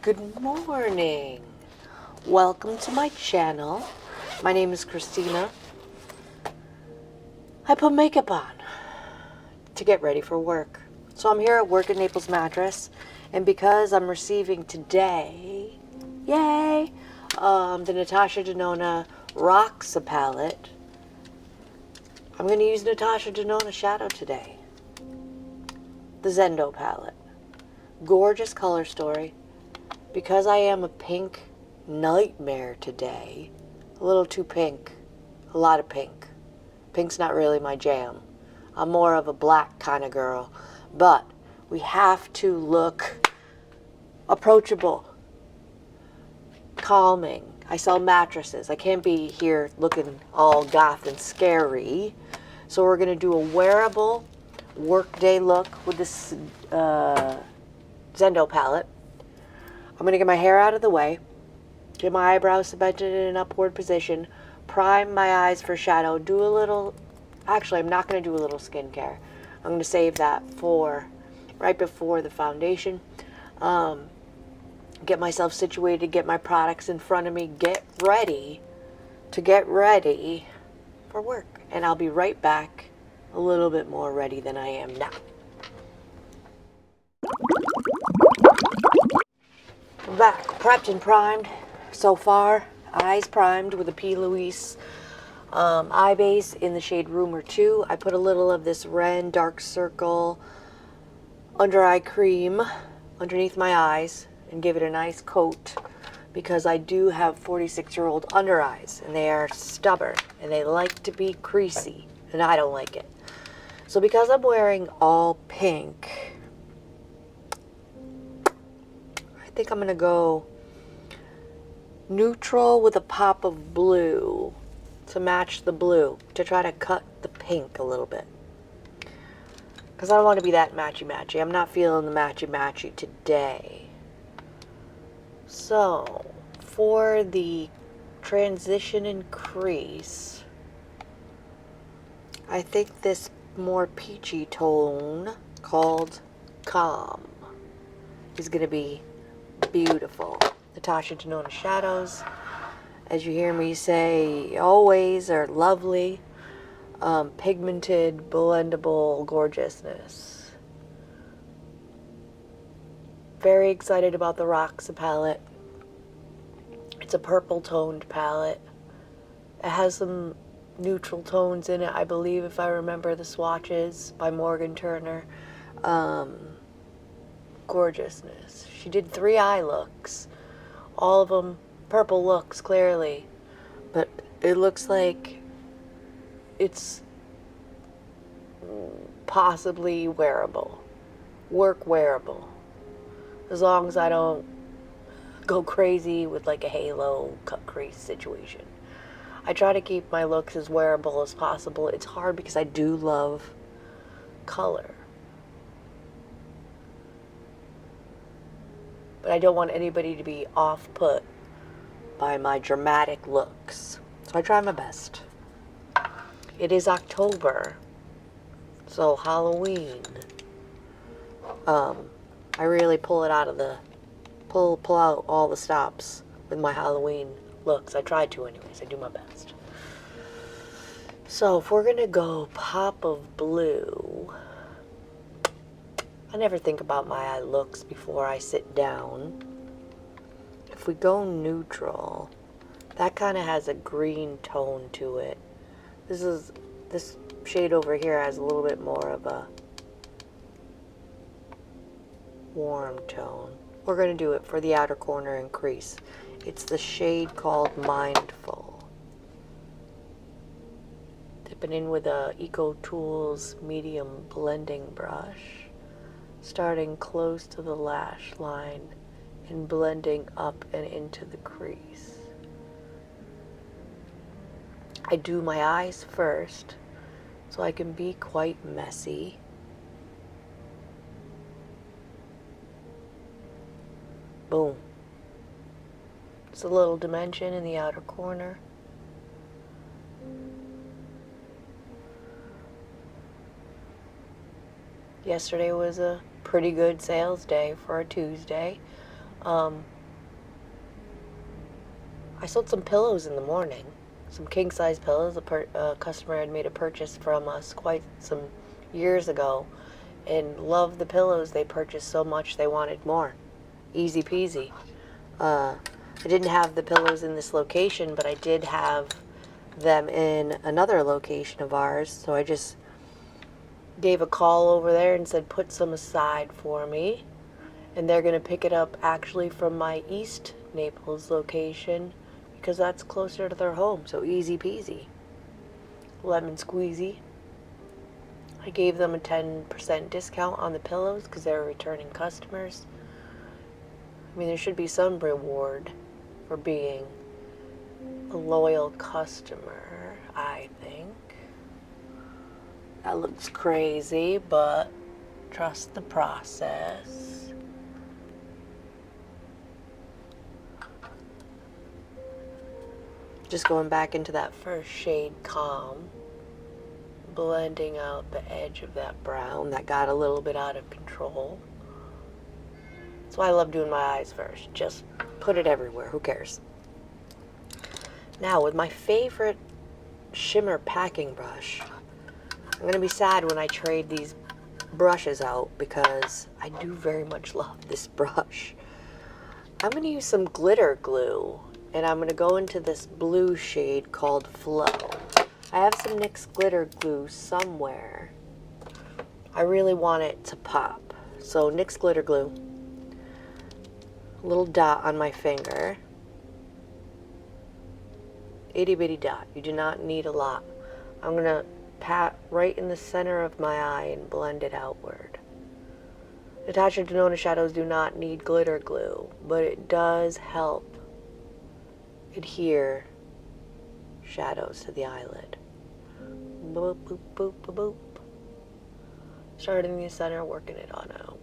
Good morning. Welcome to my channel. My name is Christina. I put makeup on to get ready for work. So I'm here at work at Naples Mattress, and because I'm receiving today, yay, the Natasha Denona Roxa palette, I'm going to use Natasha Denona Shadow today. The Zendo palette. Gorgeous color story. Because I am a pink nightmare today, a little too pink, a lot of pink. Pink's not really my jam. I'm more of a black kind of girl, but we have to look approachable, calming. I sell mattresses. I can't be here looking all goth and scary. So we're going to do a wearable workday look with this Zendo palette. I'm going to get my hair out of the way, get my eyebrows cemented in an upward position, prime my eyes for shadow, do a little, actually I'm not going to do a little skincare. I'm going to save that for right before the foundation. Get myself situated, get my products in front of me, get ready for work. And I'll be right back a little bit more ready than I am now. I'm back, prepped and primed so far. Eyes primed with a P. Louise eye base in the shade Rumor 2. I put a little of this Ren Dark Circle under eye cream underneath my eyes and give it a nice coat because I do have 46-year-old under eyes and they are stubborn and they like to be creasy and I don't like it. So because I'm wearing all pink, I think I'm going to go neutral with a pop of blue to match the blue, to try to cut the pink a little bit. Because I don't want to be that matchy-matchy. I'm not feeling the matchy-matchy today. So, for the transition and crease, I think this more peachy tone called Calm is going to be beautiful. Natasha Denona shadows, as you hear me say, always are lovely, pigmented, blendable gorgeousness. Very excited about the Roxa palette. It's a purple toned palette. It has some neutral tones in it, I believe, if I remember the swatches by Morgan Turner. Gorgeousness. She did 3 eye looks. All of them purple looks, clearly. But it looks like it's possibly wearable. Work wearable. As long as I don't go crazy with like a halo cut crease situation. I try to keep my looks as wearable as possible. It's hard because I do love color. But I don't want anybody to be off-put by my dramatic looks. So I try my best. It is October, so Halloween. I really pull it out of the, pull out all the stops with my Halloween looks. I try to anyways, I do my best. So if we're gonna go pop of blue, I never think about my eye looks before I sit down. If we go neutral, that kind of has a green tone to it. This shade over here has a little bit more of a warm tone. We're going to do it for the outer corner and crease. It's the shade called Mindful. Dipping in with a Eco Tools medium blending brush. Starting close to the lash line and blending up and into the crease. I do my eyes first so I can be quite messy. Boom. It's a little dimension in the outer corner. Yesterday was a pretty good sales day for a Tuesday. I sold some pillows in the morning. Some king-size pillows. A customer had made a purchase from us quite some years ago and loved the pillows. They purchased so much they wanted more. Easy peasy. I didn't have the pillows in this location, but I did have them in another location of ours, so I just gave a call over there and said put some aside for me, and they're going to pick it up actually from my East Naples location because that's closer to their home, so easy peasy. Lemon squeezy. I gave them a 10% discount on the pillows because they were returning customers. I mean, there should be some reward for being a loyal customer, I think. That looks crazy, but trust the process. Just going back into that first shade Calm, blending out the edge of that brown that got a little bit out of control. That's why I love doing my eyes first. Just put it everywhere. Who cares? Now, with my favorite shimmer packing brush, I'm going to be sad when I trade these brushes out because I do very much love this brush. I'm going to use some glitter glue, and I'm going to go into this blue shade called Flow. I have some NYX glitter glue somewhere. I really want it to pop. So NYX glitter glue. A little dot on my finger. Itty bitty dot. You do not need a lot. I'm going to pat right in the center of my eye and blend it outward. Natasha Denona shadows do not need glitter glue, but it does help adhere shadows to the eyelid. Boop, boop, boop, boop, boop. Starting in the center, working it on out.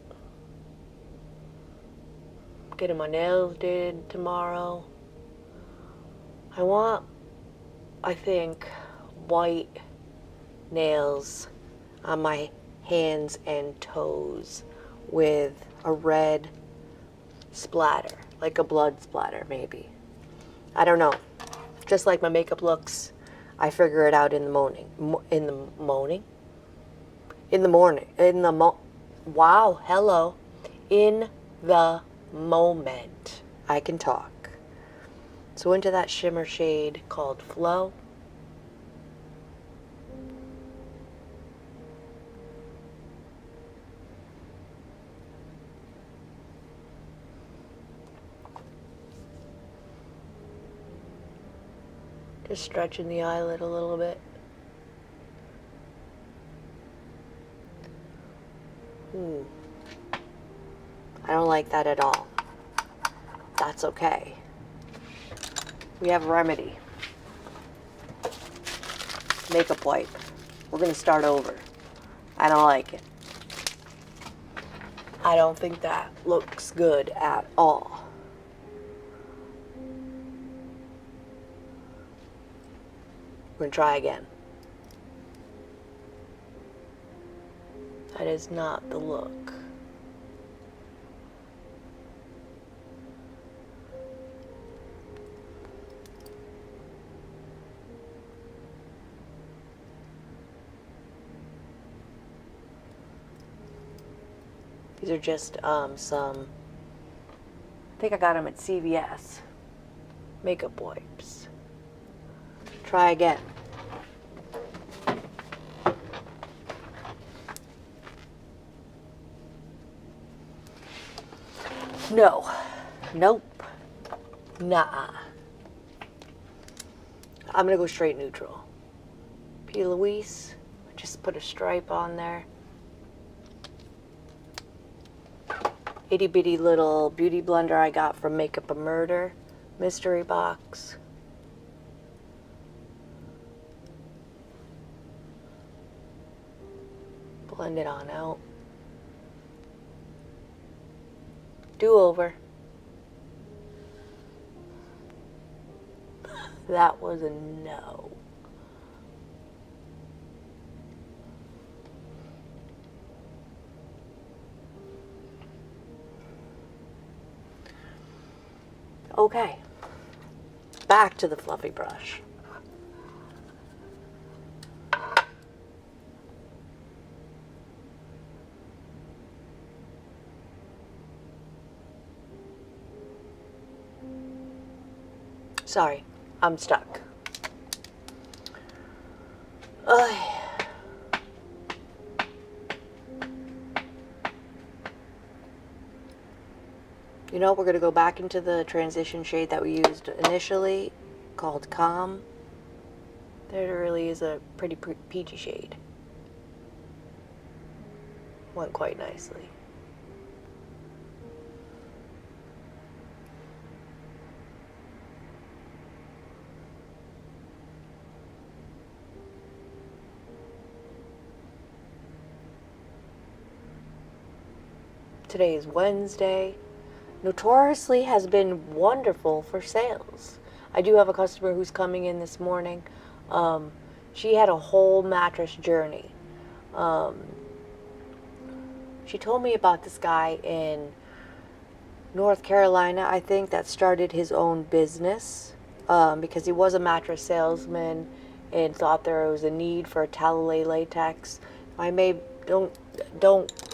Getting my nails did tomorrow. I think, white nails on my hands and toes with a red splatter, like a blood splatter maybe. I don't know. Just like my makeup looks, I figure it out in the morning. Wow, hello. In the moment. I can talk. So into that shimmer shade called Flow. Just stretching the eyelid a little bit. I don't like that at all. That's okay. We have a remedy. Makeup wipe. We're gonna start over. I don't like it. I don't think that looks good at all. We're gonna try again. That is not the look. These are just some, I think I got them at CVS, makeup wipes. Try again. No. Nope. Nah. I'm gonna go straight neutral. P. Louise, just put a stripe on there. Itty bitty little beauty blender I got from Makeup a Murder mystery box. Blend it on out. Do over. That was a no. Okay. back to the fluffy brush. Sorry, I'm stuck. You know, we're going to go back into the transition shade that we used initially, called Calm. There really is a pretty peachy shade. Went quite nicely. Today is Wednesday. Notoriously has been wonderful for sales. I do have a customer who's coming in this morning. She had a whole mattress journey. She told me about this guy in North Carolina, I think, that started his own business because he was a mattress salesman and thought there was a need for tallow latex. Don't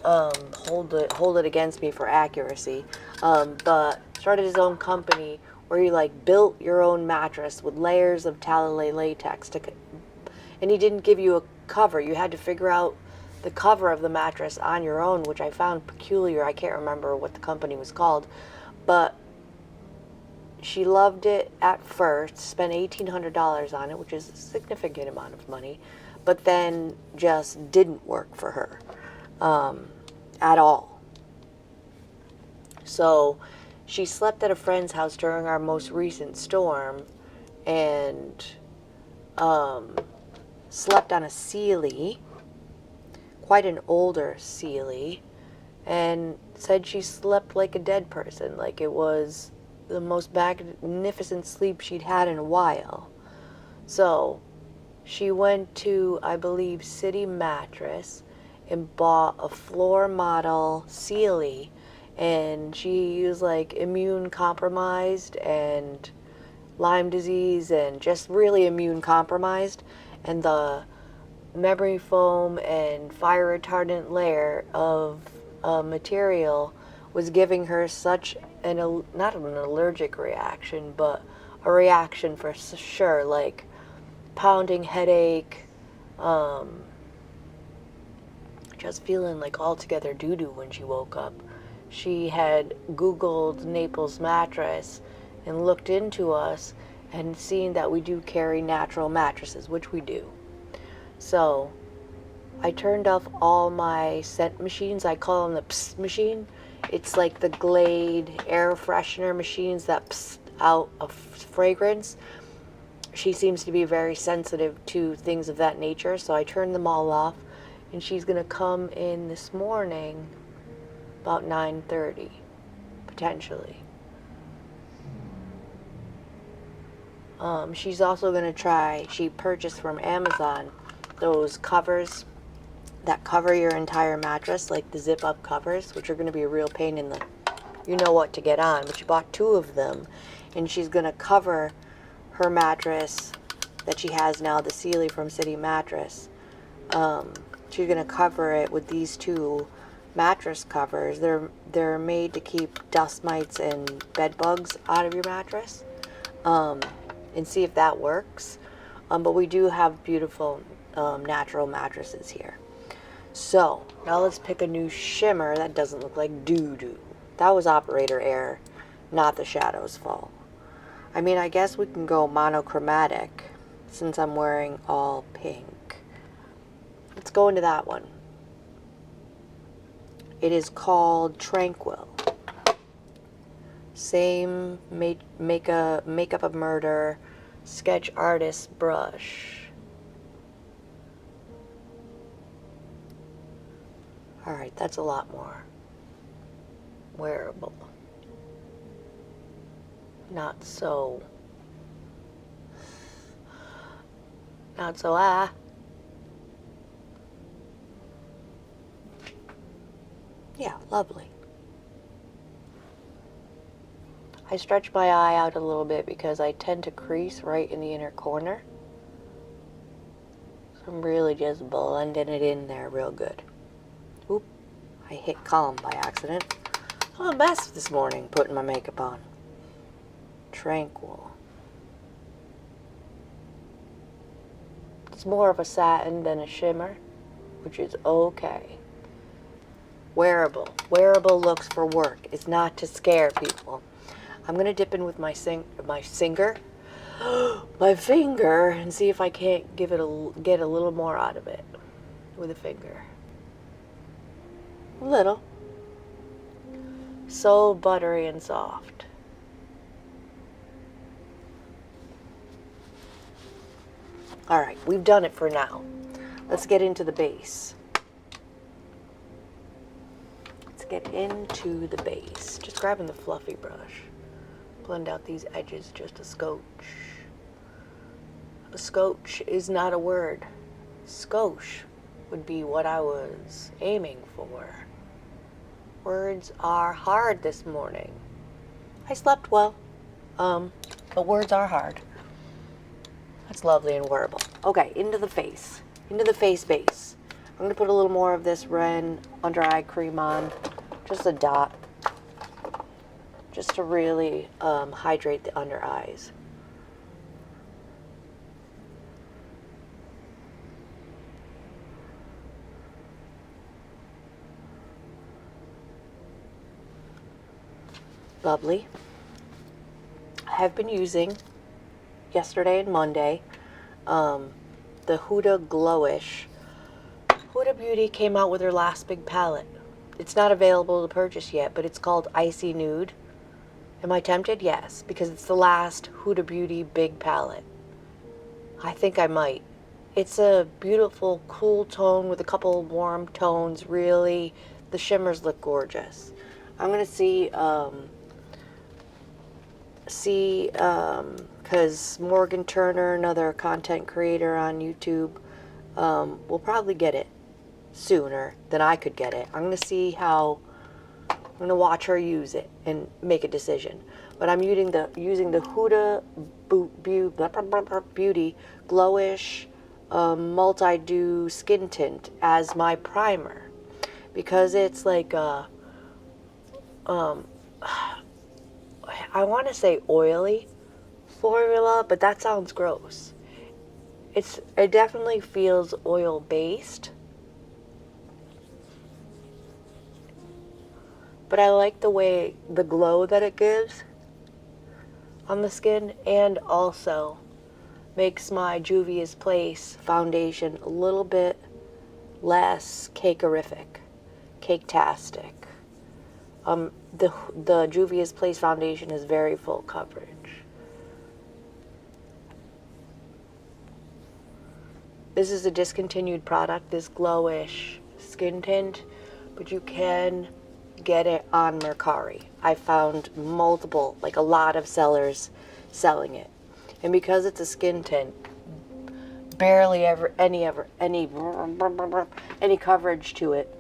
hold it against me for accuracy, but started his own company where he like built your own mattress with layers of tallow latex and he didn't give you a cover. You had to figure out the cover of the mattress on your own, which I found peculiar. I can't remember what the company was called, but she loved it at first, spent $1,800 on it, which is a significant amount of money, but then just didn't work for her at all. So she slept at a friend's house during our most recent storm and slept on a Sealy, quite an older Sealy, and said she slept like a dead person, like it was the most magnificent sleep she'd had in a while. So she went to, I believe, City Mattress and bought a floor model Sealy, and she was like immune compromised and Lyme disease and just really immune compromised, and the memory foam and fire retardant layer of material was giving her such not an allergic reaction, but a reaction for sure, like pounding headache, just feeling like altogether doo-doo when she woke up. She had Googled Naples Mattress and looked into us and seen that we do carry natural mattresses, which we do. So I turned off all my scent machines. I call them the psst machine. It's like the Glade air freshener machines that psst out a fragrance. She seems to be very sensitive to things of that nature, so I turned them all off, and she's going to come in this morning about 9:30, potentially. She's also going to try, she purchased from Amazon those covers that cover your entire mattress, like the zip-up covers, which are going to be a real pain in the, you know what to get on, but she bought 2 of them, and she's going to cover her mattress that she has now, the Sealy from City Mattress. She's going to cover it with these 2 mattress covers. They're made to keep dust mites and bed bugs out of your mattress, and see if that works. But we do have beautiful natural mattresses here. So now let's pick a new shimmer that doesn't look like doo-doo. That was operator error, not the shadow's fault. I mean, I guess we can go monochromatic since I'm wearing all pink. Let's go into that one. It is called Tranquil. Same Makeup of Murder sketch artist brush. Alright, that's a lot more wearable. Not so yeah, lovely. I stretch my eye out a little bit because I tend to crease right in the inner corner. So I'm really just blending it in there real good. Oop, I hit calm by accident. I'm a mess this morning putting my makeup on. Tranquil. It's more of a satin than a shimmer, which is okay. Wearable. Wearable looks for work. It's not to scare people. I'm going to dip in with my finger, and see if I can't get a little more out of it with a finger. A little. So buttery and soft. All right, we've done it for now. Let's get into the base. Get into the base. Just grabbing the fluffy brush. Blend out these edges just a scotch. A scotch is not a word. Scotch would be what I was aiming for. Words are hard this morning. I slept well, but words are hard. That's lovely and wearable. Okay, into the face. Into the face base. I'm going to put a little more of this Ren under eye cream on. Just a dot. Just to really hydrate the under eyes. Lovely. I have been using, yesterday and Monday, the Huda Glowish. Huda Beauty came out with her last big palette. It's not available to purchase yet, but it's called Icy Nude. Am I tempted? Yes, because it's the last Huda Beauty big palette. I think I might. It's a beautiful, cool tone with a couple warm tones. Really, the shimmers look gorgeous. I'm going to see, because Morgan Turner, another content creator on YouTube, will probably get it sooner than I could get it. I'm going to see how, I'm going to watch her use it and make a decision. But I'm using the Huda Beauty Glowish Multi-Dew Skin Tint as my primer. Because it's like a, I want to say oily formula, but that sounds gross. It definitely feels oil-based. But I like the way, the glow that it gives on the skin, and also makes my Juvia's Place foundation a little bit less cakerific, cake-tastic. The Juvia's Place foundation is very full coverage. This is a discontinued product, this Glowish skin tint, but you can get it on Mercari. I found multiple, like a lot of sellers selling it. And because it's a skin tint, barely ever any coverage to it.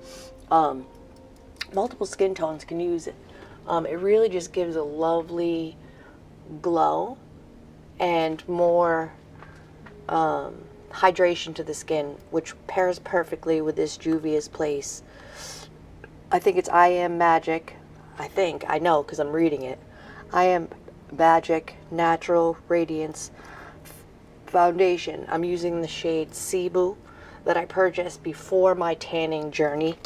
Multiple skin tones can use it. It really just gives a lovely glow and more hydration to the skin, which pairs perfectly with this Juvia's Place. I think it's I Am Magic. I know because I'm reading it. I Am Magic Natural Radiance Foundation. I'm using the shade Cebu that I purchased before my tanning journey.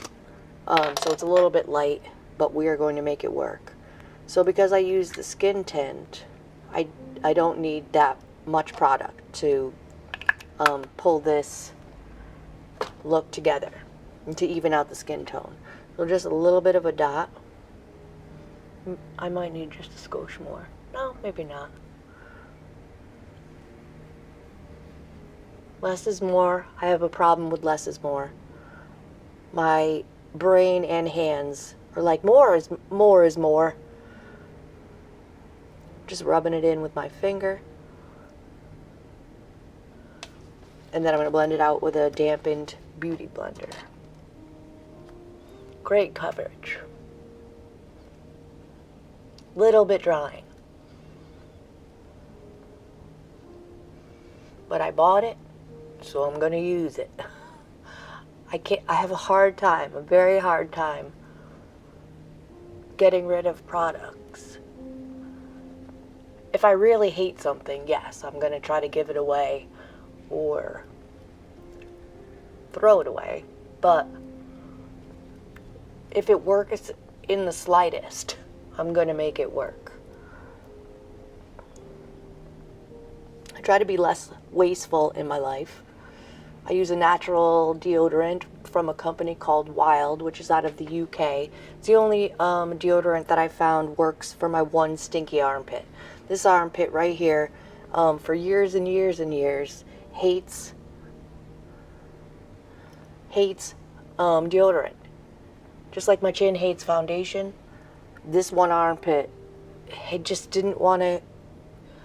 So it's a little bit light, but we are going to make it work. So because I use the skin tint, I don't need that much product to pull this look together and to even out the skin tone. So just a little bit of a dot. I might need just a skosh more. No, maybe not. Less is more. I have a problem with less is more. My brain and hands are like more is more. Just rubbing it in with my finger. And then I'm going to blend it out with a dampened beauty blender. Great coverage. Little bit drying. but I bought it, so I'm gonna use it. I have a hard time, a very hard time getting rid of products. If I really hate something, yes, I'm gonna try to give it away or throw it away. But if it works in the slightest, I'm gonna make it work. I try to be less wasteful in my life. I use a natural deodorant from a company called Wild, which is out of the UK. It's the only deodorant that I found works for my one stinky armpit. This armpit right here, for years and years and years, hates deodorant. Just like my chin hates foundation, this one armpit, it just didn't want to.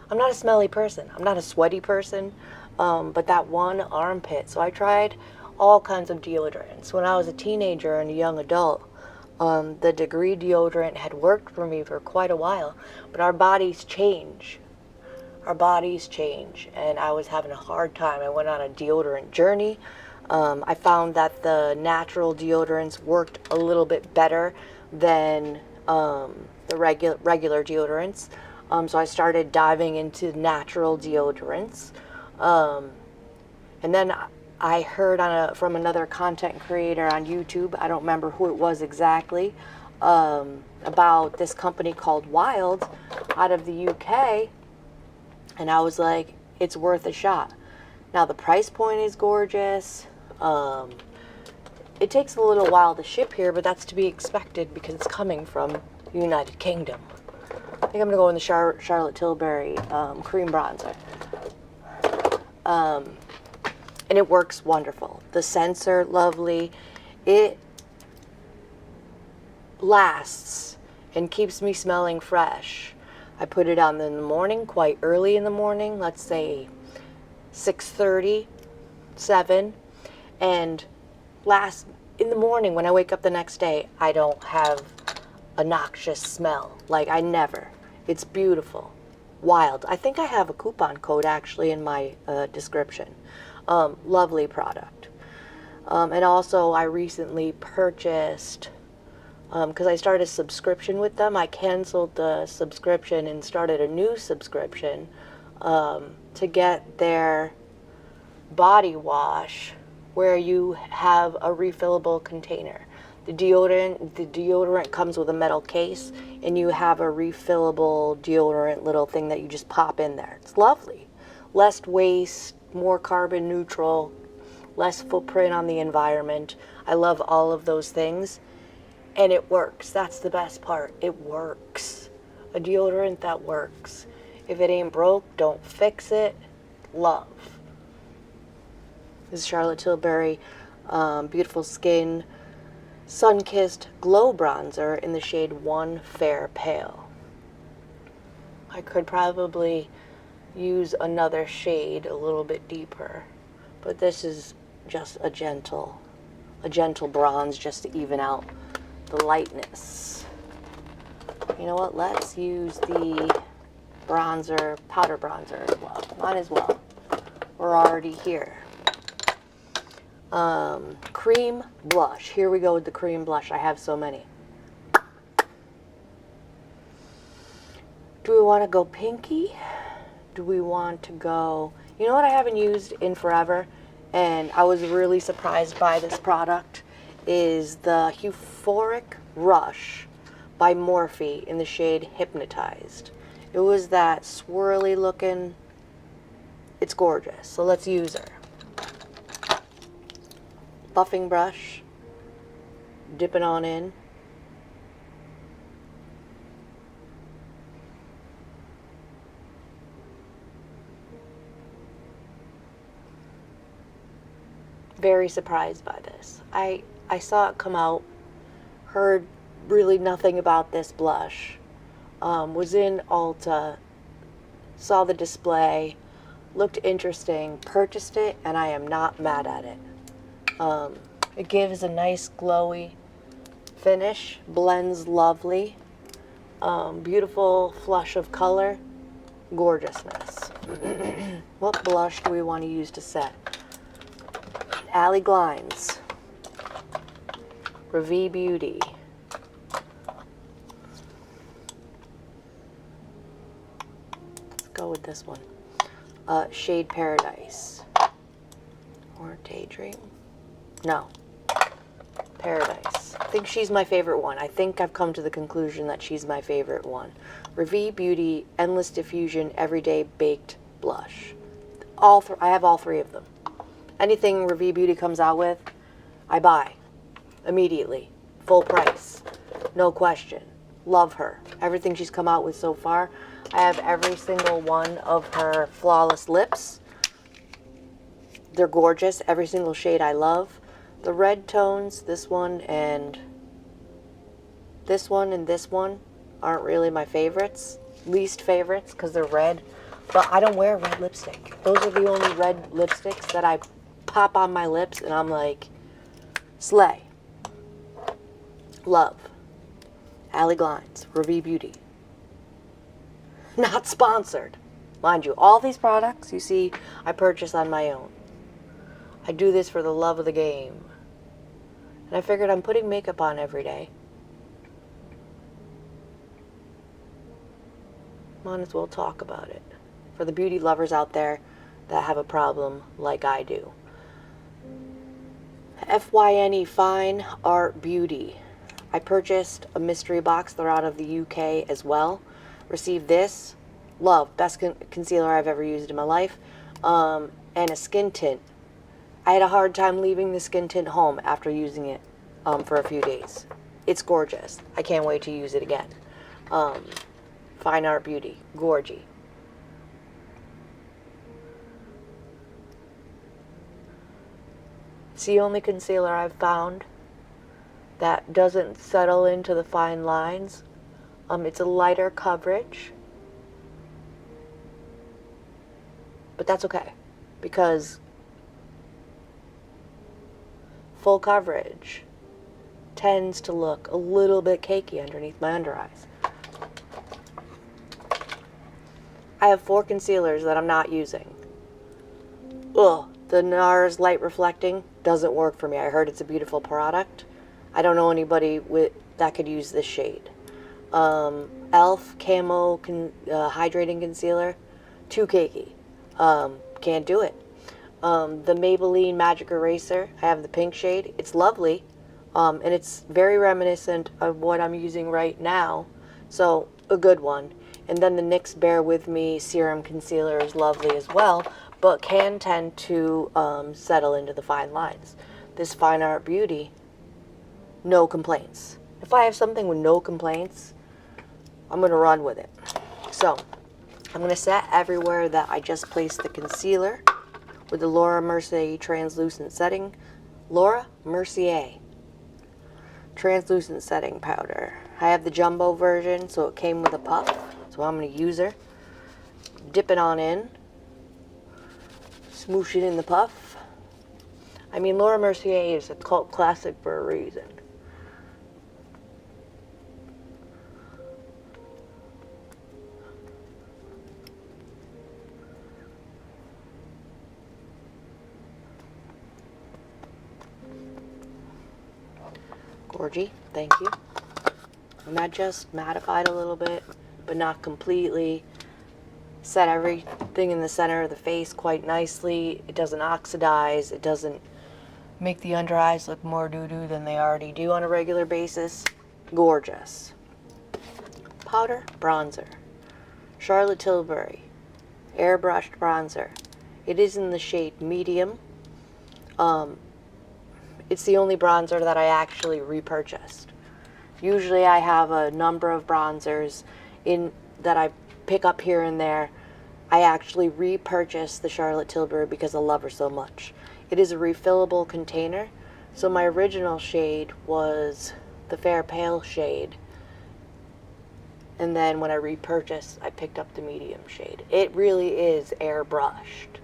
I'm not a smelly person. I'm not a sweaty person, but that one armpit. So I tried all kinds of deodorants. When I was a teenager and a young adult, the Degree deodorant had worked for me for quite a while, but our bodies change. Our bodies change, and I was having a hard time. I went on a deodorant journey. I found that the natural deodorants worked a little bit better than the regular deodorants. So I started diving into natural deodorants. And then I heard from another content creator on YouTube, I don't remember who it was exactly, about this company called Wild out of the UK. And I was like, it's worth a shot. Now the price point is gorgeous. It takes a little while to ship here, but that's to be expected because it's coming from the United Kingdom. I think I'm going to go in the Charlotte Tilbury cream bronzer. And it works wonderful. The scents are lovely. It lasts and keeps me smelling fresh. I put it on in the morning, quite early in the morning, let's say 6:30, 7, and in the morning when I wake up the next day, I don't have a noxious smell. Like, I never. It's beautiful. Wild. I think I have a coupon code actually in my description. Lovely product. And also I recently purchased, because I started a subscription with them, I canceled the subscription and started a new subscription to get their body wash where you have a refillable container. The deodorant comes with a metal case, and you have a refillable deodorant little thing that you just pop in there. It's lovely. Less waste, more carbon neutral, less footprint on the environment. I love all of those things. And it works. That's the best part. It works. A deodorant that works. If it ain't broke, don't fix it. Love. This is Charlotte Tilbury Beautiful Skin Sun-Kissed Glow Bronzer in the shade 1 Fair Pale. I could probably use another shade a little bit deeper, but this is just a gentle bronze just to even out the lightness. You know what? Let's use the bronzer, powder bronzer as well. Might as well. We're already here. Cream blush. Here we go with the cream blush. I have so many. Do we want to go pinky? Do we want to go... You know what I haven't used in forever? And I was really surprised by this product. Is the Euphoric Rush by Morphe in the shade Hypnotized. It was that swirly looking... It's gorgeous. So let's use her. Buffing brush. Dip it on in. Very surprised by this. I saw it come out, heard really nothing about this blush, was in Ulta, saw the display, looked interesting, purchased it, and I am not mad at it. It gives a nice glowy finish, blends lovely, beautiful flush of color. gorgeousness. What blush do we want to use to set? Alley Glines. Revee Beauty. Let's go with this one. Shade Paradise. Or Daydream. No. Paradise. I think she's my favorite one. I think I've come to the conclusion that she's my favorite one. Revee Beauty Endless Diffusion Everyday Baked Blush. I have all three of them. Anything Revee Beauty comes out with, I buy immediately. Full price. No question. Love her. Everything she's come out with so far. I have every single one of her Flawless lips. They're gorgeous. Every single shade I love. The red tones, this one and this one aren't really my favorites. Least favorites because they're red. But I don't wear red lipstick. Those are the only red lipsticks that I pop on my lips and I'm like, slay. Love. Alley Glines. Revee Beauty. Not sponsored. Mind you, all these products you see I purchase on my own. I do this for the love of the game. And I figured I'm putting makeup on every day. Might as well talk about it. For the beauty lovers out there that have a problem like I do. FYNE Fine Art Beauty. I purchased a mystery box. They're out of the UK as well. Received this. Love. Best concealer I've ever used in my life. And a skin tint. I had a hard time leaving the skin tint home after using it for a few days. It's gorgeous. I can't wait to use it again. Fine Art Beauty. Gorgy. It's the only concealer I've found that doesn't settle into the fine lines. It's a lighter coverage. But that's okay. Because full coverage tends to look a little bit cakey underneath my under eyes. I have 4 concealers that I'm not using. Ugh, the NARS Light Reflecting doesn't work for me. I heard it's a beautiful product. I don't know anybody that could use this shade. e.l.f. Camo Hydrating Concealer, too cakey. Can't do it. The Maybelline Magic Eraser, I have the pink shade. It's lovely, and it's very reminiscent of what I'm using right now, so a good one. And then the NYX Bear With Me Serum Concealer is lovely as well, but can tend to settle into the fine lines. This Fine Art Beauty, no complaints. If I have something with no complaints, I'm going to run with it. So, I'm going to set everywhere that I just placed the concealer with the Laura Mercier Translucent Setting. Laura Mercier Translucent Setting Powder. I have the jumbo version, so it came with a puff. So I'm going to use her. Dip it on in. Smoosh it in the puff. I mean, Laura Mercier is a cult classic for a reason. Gorgy, thank you. And that just mattified a little bit, but not completely. Set everything in the center of the face quite nicely. It doesn't oxidize. It doesn't make the under eyes look more doo-doo than they already do on a regular basis. Gorgeous. Powder, bronzer. Charlotte Tilbury Airbrushed Bronzer. It is in the shade medium. It's the only bronzer that I actually repurchased. Usually I have a number of bronzers that I pick up here and there. I actually repurchased the Charlotte Tilbury because I love her so much. It is a refillable container. So my original shade was the Fair Pale shade. And then when I repurchased, I picked up the medium shade. It really is airbrushed.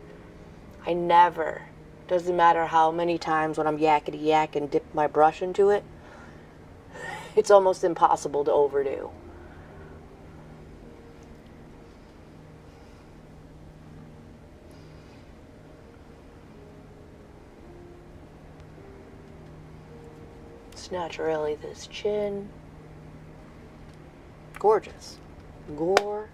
I never, doesn't matter how many times when I'm yakety yak and dip my brush into it, it's almost impossible to overdo. naturally this chin. Gorgeous. Gorgeous.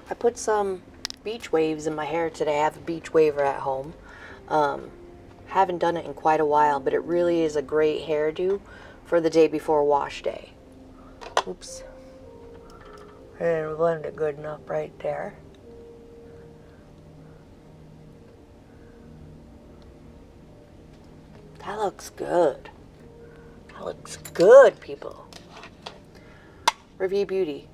I put some beach waves in my hair today. I have a beach waver at home. Haven't done it in quite a while, but it really is a great hairdo for the day before wash day. Oops. And blend it good enough right there. That looks good. That looks good, people. Review Beauty.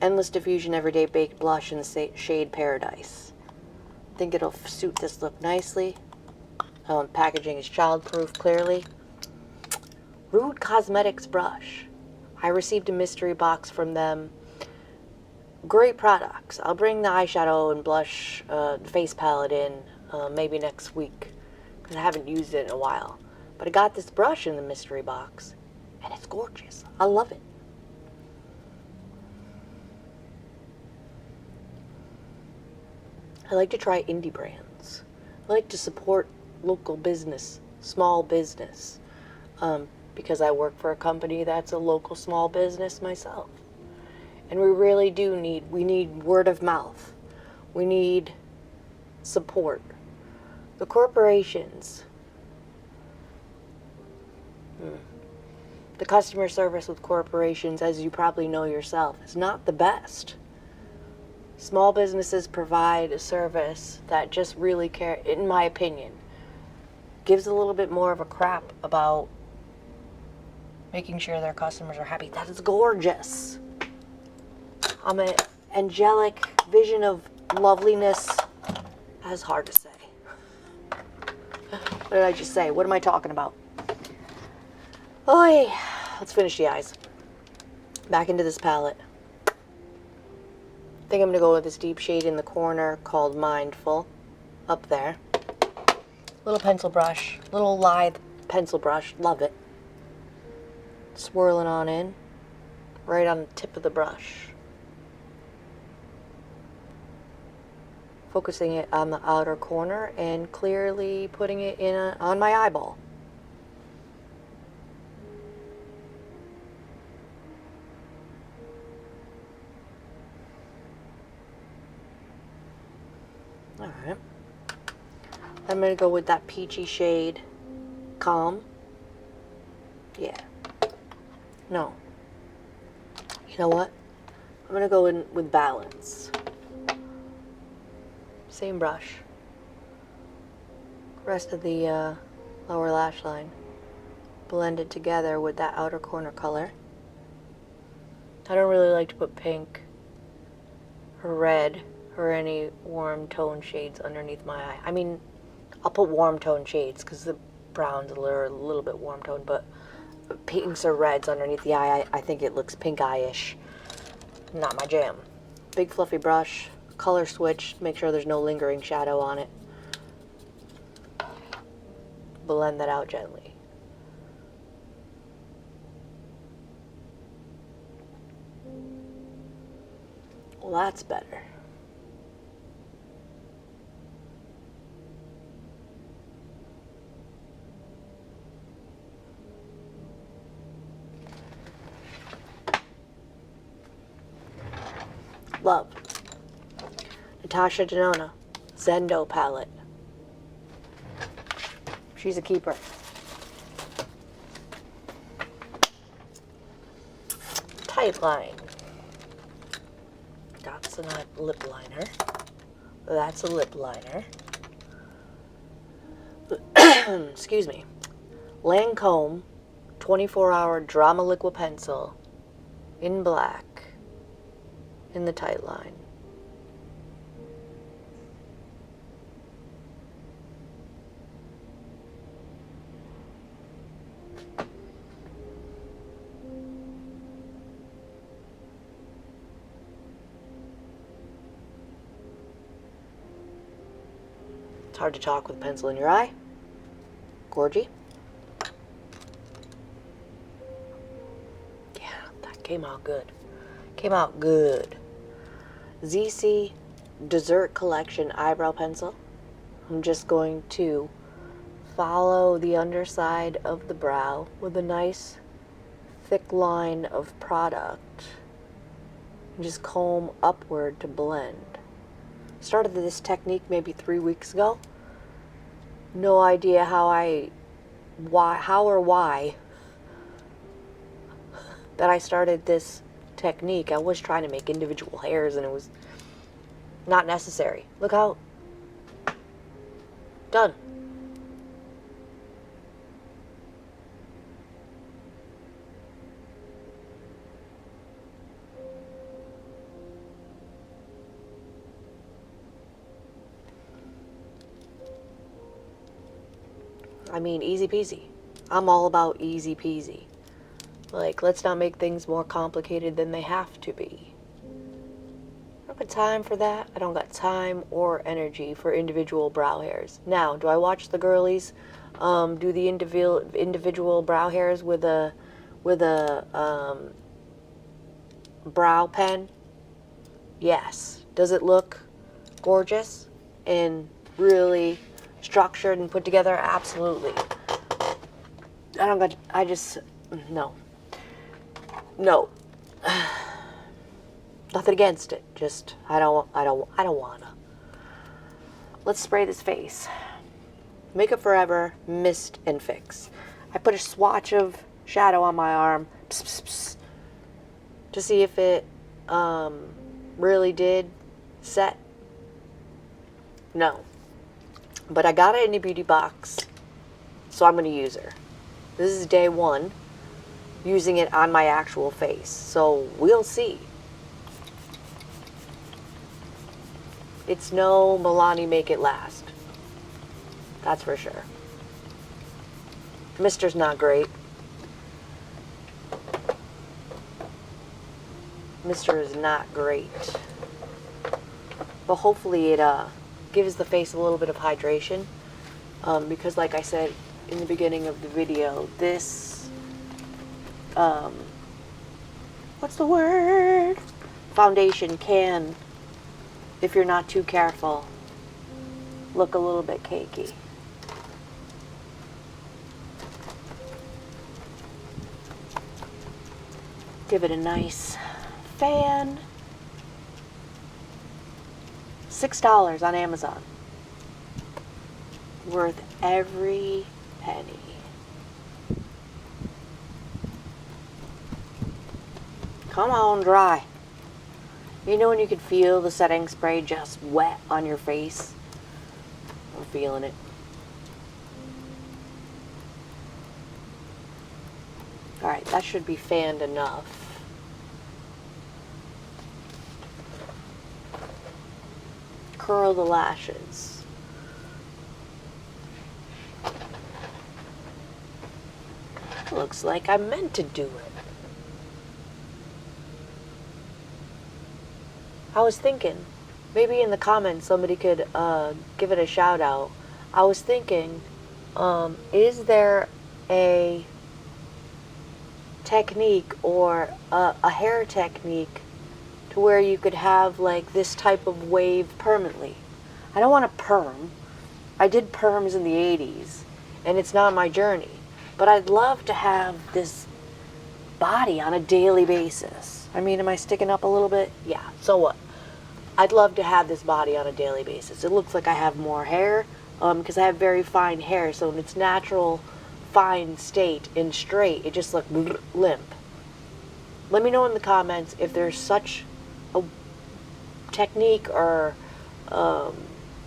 Endless Diffusion Everyday Baked Blush in the shade Paradise. I think it'll suit this look nicely. Packaging is childproof, clearly. Rude Cosmetics brush. I received a mystery box from them. Great products. I'll bring the eyeshadow and blush face palette in maybe next week, because I haven't used it in a while. But I got this brush in the mystery box, and it's gorgeous. I love it. I like to try indie brands. I like to support local business, small business, because I work for a company that's a local small business myself. And we really do need word of mouth. We need support. The corporations, the customer service with corporations, as you probably know yourself, is not the best. Small businesses provide a service that just really in my opinion, gives a little bit more of a crap about making sure their customers are happy. That is gorgeous. I'm an angelic vision of loveliness. That's hard to say. What did I just say? What am I talking about? Oi. Let's finish the eyes. Back into this palette. I think I'm going to go with this deep shade in the corner called Mindful. Up there. Little pencil brush. Little lithe pencil brush. Love it. Swirling on in. Right on the tip of the brush. Focusing it on the outer corner and clearly putting it on my eyeball. Alright. I'm going to go with that peachy shade. Calm. Yeah. No. You know what? I'm going to go in with Balance. Same brush. Rest of the lower lash line. Blend it together with that outer corner color. I don't really like to put pink or red or any warm tone shades underneath my eye. I mean, I'll put warm tone shades because the browns are a little bit warm tone, but pinks or reds underneath the eye, I think it looks pink eye-ish. Not my jam. Big fluffy brush. Color switch, make sure there's no lingering shadow on it. Blend that out gently. Well, that's better. Love. Natasha Denona Zendo Palette. She's a keeper. Tight line. That's a lip liner. That's a lip liner. Excuse me. Lancome 24-hour Drama Liquid Pencil in black in the tight line. It's hard to talk with a pencil in your eye. Gorgy. Yeah, that came out good. Came out good. Zeesea Dessert Collection Eyebrow Pencil. I'm just going to follow the underside of the brow with a nice thick line of product and just comb upward to blend. Started this technique maybe 3 weeks ago. No idea how or why that I started this technique. I was trying to make individual hairs and it was not necessary. Look how done. I mean, easy peasy. I'm all about easy peasy. Like, let's not make things more complicated than they have to be. I don't got time for that. I don't got time or energy for individual brow hairs. Now, do I watch the girlies do the individual brow hairs with a brow pen? Yes. Does it look gorgeous and really structured and put together? Absolutely. No. Nothing against it. Just I don't wanna. Let's spray this face. Makeup Forever Mist and Fix. I put a swatch of shadow on my arm to see if it really did set. No. But I got it in a beauty box, so I'm going to use her. This is day 1, using it on my actual face, so we'll see. It's no Milani Make It Last. That's for sure. Mister's not great. Mister is not great. But hopefully it gives the face a little bit of hydration, because like I said in the beginning of the video, this what's the word, foundation can, if you're not too careful, look a little bit cakey. Give it a nice fan. $6 on Amazon. Worth every penny. Come on, dry. You know when you could feel the setting spray just wet on your face? I'm feeling it. Alright, that should be fanned enough. Curl the lashes. Looks like I meant to do it. I was thinking, maybe in the comments somebody could give it a shout out. I was thinking, is there a technique or a hair technique to where you could have like this type of wave permanently? I don't want a perm. I did perms in the 80s and it's not my journey, but I'd love to have this body on a daily basis. I mean, am I sticking up a little bit? Yeah, so what? I'd love to have this body on a daily basis. It looks like I have more hair because I have very fine hair, so in its natural fine state and straight, it just looks limp. Let me know in the comments if there's such a technique or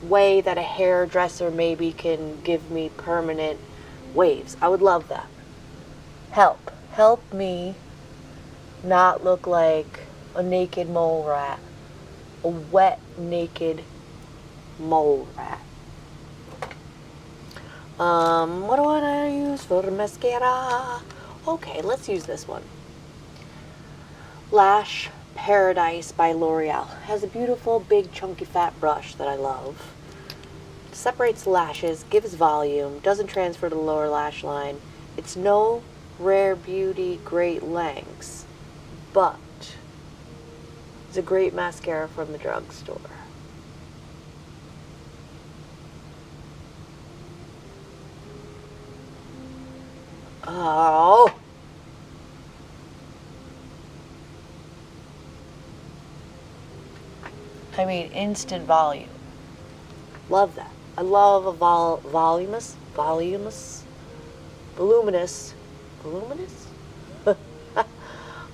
way that a hairdresser maybe can give me permanent waves. I would love that. Help me not look like a naked mole rat. A wet, naked mole rat. What do I want to use for mascara? Okay, let's use this one. Lash Paradise by L'Oreal. Has a beautiful, big, chunky, fat brush that I love. Separates lashes, gives volume, doesn't transfer to the lower lash line. It's no Rare Beauty great lengths, but it's a great mascara from the drugstore. Oh. I mean, instant volume. Love that. I love a voluminous.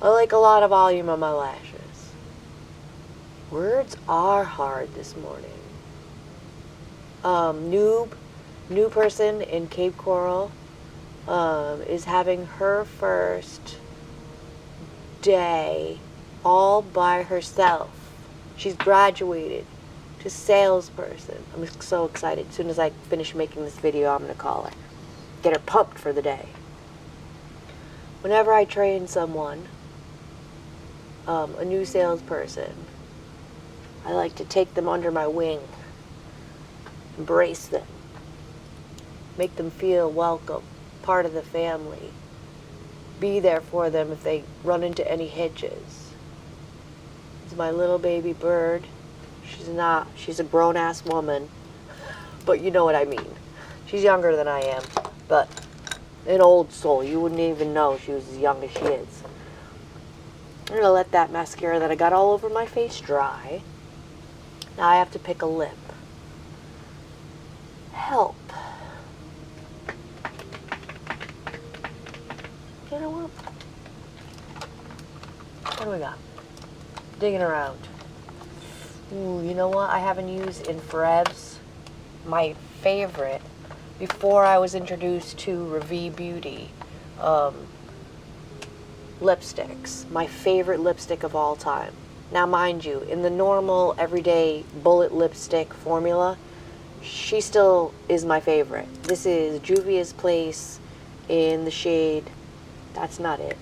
I like a lot of volume on my lashes. Words are hard this morning. New person in Cape Coral, is having her first day all by herself. She's graduated to salesperson. I'm so excited. As soon as I finish making this video, I'm going to call her. Get her pumped for the day. Whenever I train someone, a new salesperson, I like to take them under my wing, embrace them, make them feel welcome, part of the family, be there for them if they run into any hitches. It's my little baby bird. She's a grown-ass woman, but you know what I mean. She's younger than I am, but an old soul. You wouldn't even know she was as young as she is. I'm gonna let that mascara that I got all over my face dry. Now I have to pick a lip. Help. You know what? What do we got? Digging around. Ooh, you know what I haven't used in forever? My favorite, before I was introduced to Revie Beauty, lipsticks. My favorite lipstick of all time. Now, mind you, in the normal, everyday bullet lipstick formula, she still is my favorite. This is Juvia's Place in the shade. That's not it.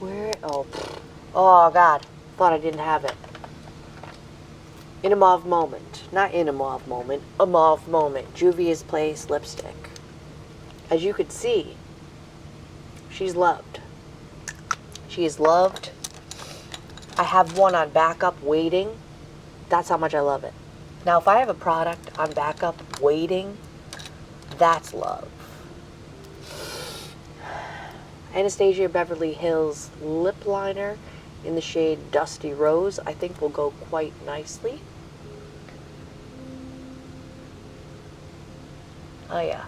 Where? Oh, God. Thought I didn't have it. In a Mauve Moment. Not in a Mauve Moment. A Mauve Moment. Juvia's Place lipstick. As you could see, she's loved. She is loved. I have one on backup waiting. That's how much I love it. Now, if I have a product on backup waiting, that's love. Anastasia Beverly Hills lip liner in the shade Dusty Rose, I think will go quite nicely. Oh yeah.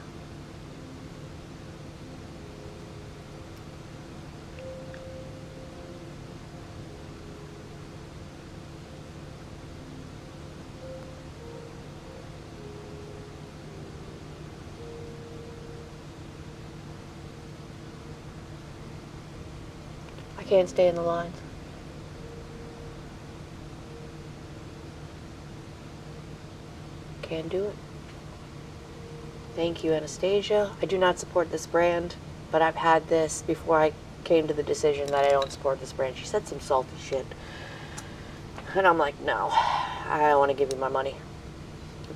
I can't stay in the lines. Can't do it. Thank you, Anastasia. I do not support this brand, but I've had this before I came to the decision that I don't support this brand. She said some salty shit. And I'm like, no, I don't want to give you my money.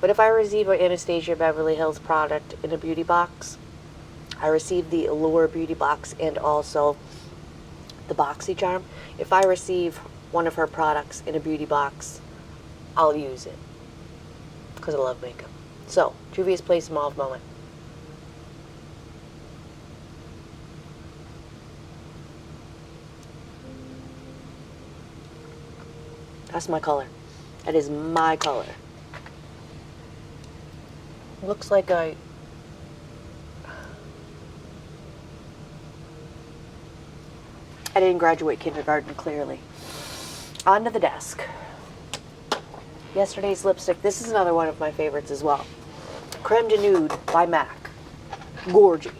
But if I receive an Anastasia Beverly Hills product in a beauty box, I receive the Allure beauty box and also the BoxyCharm. If I receive one of her products in a beauty box, I'll use it because I love makeup. So, Juvia's Place Mauve Moment. That's my color. That is my color. Looks like I didn't graduate kindergarten, clearly. Onto the desk. Yesterday's lipstick. This is another one of my favorites as well. Creme de Nude by MAC. Gorgy.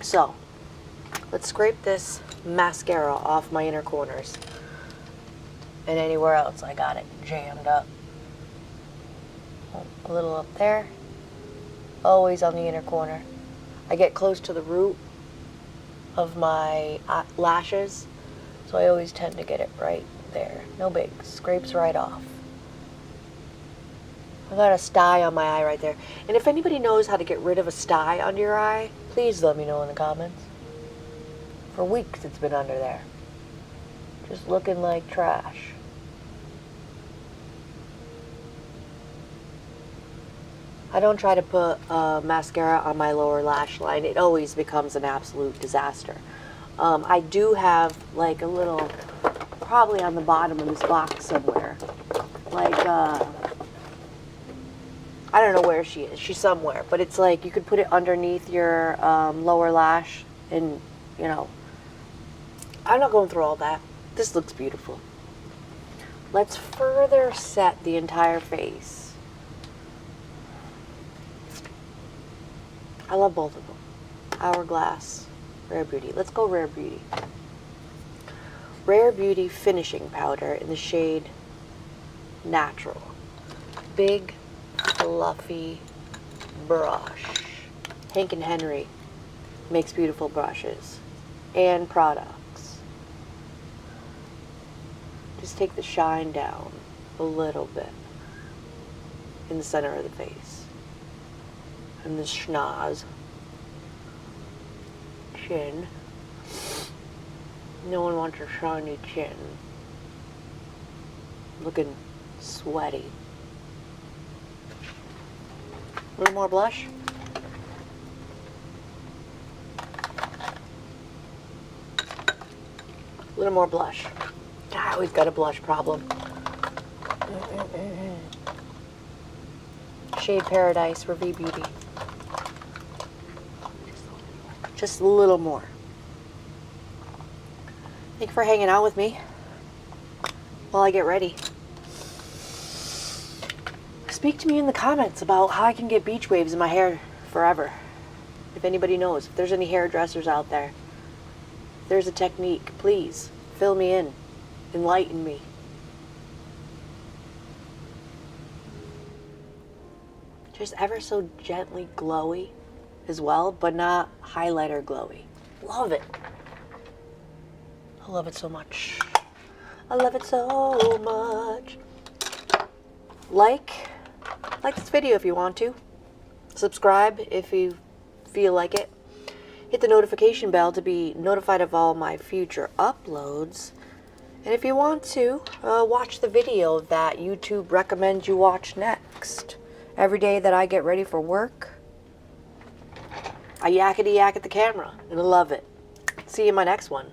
So, let's scrape this mascara off my inner corners. And anywhere else I got it jammed up. A little up there. Always on the inner corner. I get close to the root of my lashes, so I always tend to get it right there. No big. Scrapes right off. I got a sty on my eye right there. And if anybody knows how to get rid of a sty under your eye, please let me know in the comments. For weeks it's been under there. Just looking like trash. I don't try to put mascara on my lower lash line. It always becomes an absolute disaster. I do have like a little, probably on the bottom of this box somewhere, like, I don't know where she is. She's somewhere. But it's like you could put it underneath your lower lash and, you know, I'm not going through all that. This looks beautiful. Let's further set the entire face. I love both of them. Hourglass, Rare Beauty. Let's go Rare Beauty. Rare Beauty finishing powder in the shade Natural. Big, fluffy brush. Hank and Henry makes beautiful brushes and products. Just take the shine down a little bit in the center of the face. And the schnoz. Chin. No one wants a shiny chin. Looking sweaty. A little more blush. A little more blush. I always got a blush problem. Shade Paradise, Revie Beauty. Just a little more. Thank you for hanging out with me while I get ready. Speak to me in the comments about how I can get beach waves in my hair forever. If anybody knows, if there's any hairdressers out there, if there's a technique, please fill me in, enlighten me. Just ever so gently glowy as well, but not highlighter glowy. Love it. I love it so much. I love it so much. Like this video if you want to. Subscribe if you feel like it. Hit the notification bell to be notified of all my future uploads. And if you want to, watch the video that YouTube recommends you watch next. Every day that I get ready for work, I yakety yak at the camera, and I love it. See you in my next one.